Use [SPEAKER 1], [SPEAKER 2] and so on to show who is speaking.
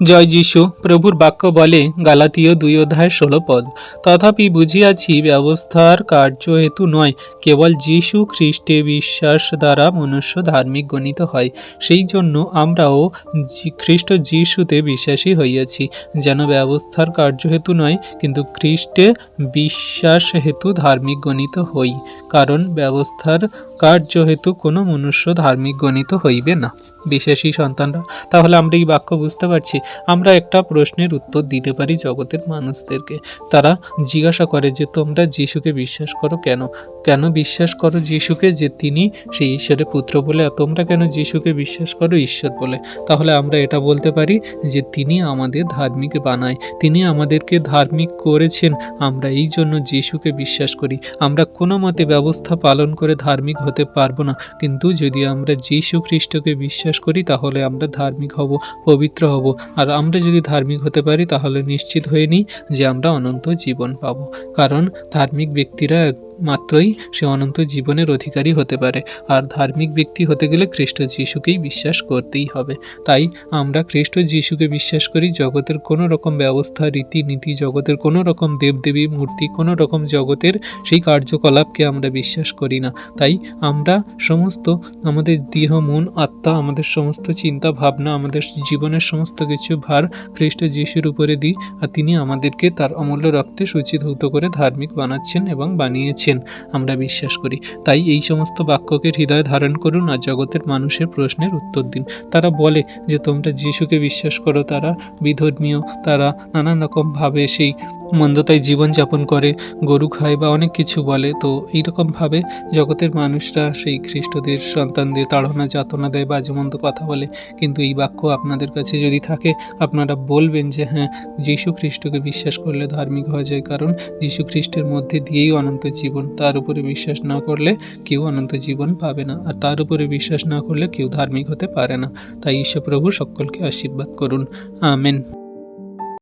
[SPEAKER 1] জয় যীশু। প্রভুর বাক্য বলে গালাতীয় 2:16 তথাপি বুঝিয়াছি ব্যবস্থার কার্য হেতু নয়, কেবল যীশু খ্রিস্টে বিশ্বাস দ্বারা মনুষ্য ধার্মিক গণিত হয়। সেই জন্য আমরাও খ্রিস্ট যীশুতে বিশ্বাসী হইয়াছি, যেন ব্যবস্থার কার্য হেতু নয়, কিন্তু খ্রিস্টে বিশ্বাস হেতু ধার্মিক গণিত হই। কারণ ব্যবস্থার কার্য হেতু কোনো মনুষ্য ধার্মিক গণিত হইবে না। বিশ্বাসী সন্তানরা, তাহলে আমরা এই বাক্য বুঝতে পারছি। আমরা একটা প্রশ্নের উত্তর দিতে পারি জগতের মানুষদেরকে। তারা জিজ্ঞাসা করে যে তোমরা যিশুকে বিশ্বাস করো কেন? কেন বিশ্বাস করো যিশুকে, যে তিনি সেই ঈশ্বরের পুত্র বলে? আর তোমরা কেন যিশুকে বিশ্বাস করো ঈশ্বর বলে? তাহলে আমরা এটা বলতে পারি যে তিনি আমাদের ধার্মিক বানায়, তিনি আমাদেরকে ধার্মিক করেছেন। আমরা এই জন্য যিশুকে বিশ্বাস করি। আমরা কোনো মতে ব্যবস্থা পালন করে ধার্মিক হতে পারবো না, কিন্তু যদি আমরা যীশু খ্রিস্টকে বিশ্বাস করি তাহলে আমরা ধার্মিক হব, পবিত্র হব। আর আমরা যদি ধার্মিক হতে পারি তাহলে নিশ্চিত হয়ে নিই যে আমরা অনন্ত জীবন পাব। কারণ ধার্মিক ব্যক্তিরা মাত্রই সে অনন্ত জীবনের অধিকারী হতে পারে। আর ধার্মিক ব্যক্তি হতে গেলে খ্রিস্ট যিশুকেই বিশ্বাস করতেই হবে। তাই আমরা খ্রিস্ট যিশুকে বিশ্বাস করি। জগতের কোনো রকম ব্যবস্থা, রীতিনীতি, জগতের কোনো রকম দেবদেবী মূর্তি, কোনো রকম জগতের সেই কার্যকলাপকে আমরা বিশ্বাস করি না। তাই আমরা সমস্ত আমাদের দেহ, মন, আত্মা, আমাদের সমস্ত চিন্তা ভাবনা, আমাদের জীবনের সমস্ত কিছু ভার খ্রিস্ট যিশুর উপরে দিই। আর তিনি আমাদেরকে তার অমূল্য রক্তে সূচিধৌত করে ধার্মিক বানাচ্ছেন এবং বানিয়েছেন, আমরা বিশ্বাস করি। তাই এই সমস্ত বাক্যকে হৃদয়ে ধারণ করুন আর জগতের মানুষের প্রশ্নের উত্তর দিন। তারা বলে যে তোমরা যিশুকে বিশ্বাস করো, তারা বিধর্মীয়, তারা নানান রকমভাবে সেই মন্দতায় জীবনযাপন করে, গরু খায় বা অনেক কিছু বলে। তো এইরকমভাবে জগতের মানুষরা সেই খ্রিস্টদের সন্তানদের তাড়না যাতনা দেয়, বাজেমন্দ কথা বলে। কিন্তু এই বাক্য আপনাদের কাছে যদি থাকে, আপনারা বলবেন যে হ্যাঁ, যীশু খ্রিস্টকে বিশ্বাস করলে ধার্মিক হওয়া যায়, কারণ যীশু খ্রিস্টের মধ্যে দিয়েই অনন্ত জীবন। তার উপরে বিশ্বাস না করলে কেউ অনন্ত জীবন পাবে না, আর তার উপরে বিশ্বাস না করলে কেউ ধার্মিক হতে পারে না। তাই ঈশ্বর প্রভু সকলকে আশীর্বাদ করুন। আমেন।